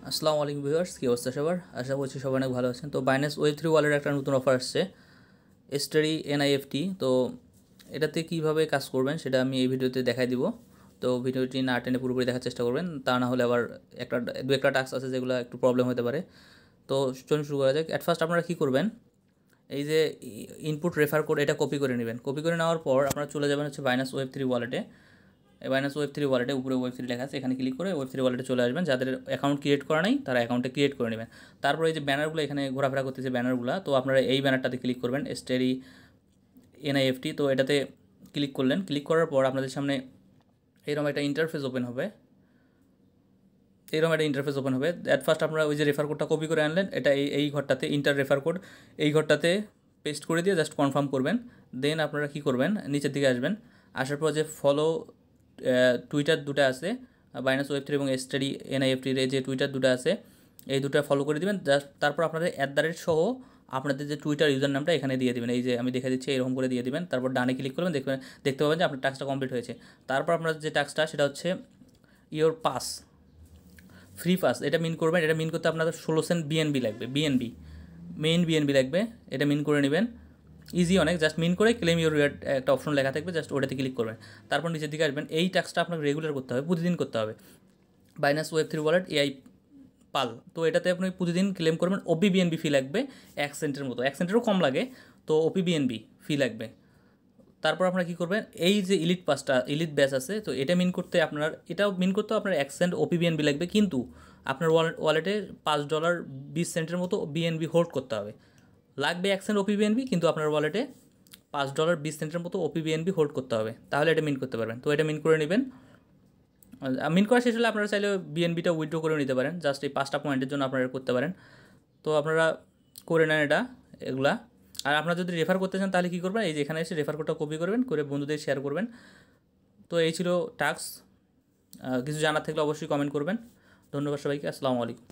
আসসালামু আলাইকুম ভিউয়ার্স, কী অবস্থা সবার? আশা করছি সবাই অনেক ভালো আছেন। তো বাইন্যান্স ওয়েব3 ওয়ালেটের একটা নতুন অফার আসছে, স্টাডি এনআইএফটি। তো এটাতে কীভাবে কাজ করবেন সেটা আমি এই ভিডিওতে দেখাই দিব। তো ভিডিওটি না টেনে পুরোপুরি দেখার চেষ্টা করবেন, তা না হলে আবার একটা টাস্ক আছে যেগুলো একটু প্রবলেম হতে পারে। তো চলুন শুরু করা যাক। অ্যাট ফার্স্ট আপনারা কী করবেন, এই যে ইনপুট রেফার কোড এটা কপি করে নেবেন। কপি করে নেওয়ার পর আপনারা চলে যাবেন হচ্ছে বাইন্যান্স ওয়েব3 ওয়ালেটে। বাইন্যান্স ওয়েব3 ওয়ালেটে উপরে ওয়েব3 লেখা আছে, এখানে ক্লিক করে ওয়েব3 ওয়ালেটে চলে আসবেন। যাদের অ্যাকাউন্ট ক্রিয়েট করা নেই তারা অ্যাকাউন্টে ক্রিয়েট করে নেবেন। তারপরে এই যে ব্যানারগুলো এখানে ঘোরাফেরা করতেছে ব্যানারগুলো, তো আপনারা এই ব্যানারটাতে ক্লিক করবেন, স্টাডি এনআইএফটি। তো এটাতে ক্লিক করলেন। ক্লিক করার পর আপনাদের সামনে এরকম একটা ইন্টারফেস ওপেন হবে। অ্যাট ফার্স্ট আপনারা ওই যে রেফার কোডটা কপি করে আনলেন, এটা এই ঘরটাতে ইন্টার রেফার কোড এই ঘরটাতে পেস্ট করে দিয়ে জাস্ট কনফার্ম করবেন। দেন আপনারা কী করবেন, নিচের দিকে আসবেন। আসার পর যে ফলো টুইটার দুটো আছে, বাইন্যান্স ওয়েব3 এবং স্টাডি এনআইএফটির যে টুইটার দুটো আছে, এই দুটো ফলো করে দেবেন। জাস্ট তারপর আপনাদের @ সহ আপনাদের যে টুইটার ইউজার নামটা এখানে দিয়ে দেবেন। এই যে আমি দেখে দিচ্ছি, এরকম করে দিয়ে দেবেন। তারপর ডানে ক্লিক করবেন, দেখতে পাবেন যে আপনার টাস্কটা কমপ্লিট হয়েছে। তারপর আপনার যে টাস্কটা সেটা হচ্ছে ইওর পাস, ফ্রি পাস। এটা মিন করবেন। এটা মিন করতে আপনাদের 16 সেন্ট বিএনবি লাগবে, মেইন বিএনবি লাগবে। এটা মিন করে নেবেন, ইজি অনেক। জাস্ট মিন করে ক্লেম ইউর রিওয়ার্ড একটা অপশন লেখা থাকবে, জাস্ট ওটাতে ক্লিক করবেন। তারপর নিচের দিকে আসবেন। এই টাস্কটা আপনাকে রেগুলার করতে হবে, প্রতিদিন করতে হবে। বাইন্যান্স ওয়েব3 ওয়ালেট এআই পাল, তো এটাতে আপনি প্রতিদিন ক্লেম করবেন। ওপি বিএনবি ফি লাগবে 1 সেন্টের মতো, 1 সেন্টেরও কম লাগে। তো ওপি বিএনবি ফি লাগবে। তারপর আপনারা কী করবেন, এই যে ইলিট ব্যাচ আছে, তো এটা মিন করতে এটাও মিন করতেও আপনার 1 সেন্ট ওপি বিএনবি লাগবে। কিন্তু আপনার ওয়ালেটে $5.20 মতো বিএনবি হোল্ড করতে হবে। লাগবে 1 সেন্ট ওপি বিএনবি, কিন্তু আপনার ওয়ালেটে $5.20 মতো ওপি বিএনবি হোল্ড করতে হবে, তাহলে এটা মিন করতে পারবেন। তো এটা মিন করে নেবেন। মিন করা শেষ হলে আপনারা চাইলে বিএনবিটা উইথড্র করে নিতে পারেন। জাস্ট এই 5টা পয়েন্টের জন্য আপনারা করতে পারেন। তো আপনারা করে নেন এগুলা। আর আপনারা যদি রেফার করতে চান তাহলে কী করবেন, এই যে এখানে এসে রেফার কোডটা কপি করবেন, করে বন্ধুদের শেয়ার করবেন। তো এই ছিল টাস্ক। কিছু জানার থাকলে অবশ্যই কমেন্ট করবেন। ধন্যবাদ সবাইকে। আসসালামু আলাইকুম।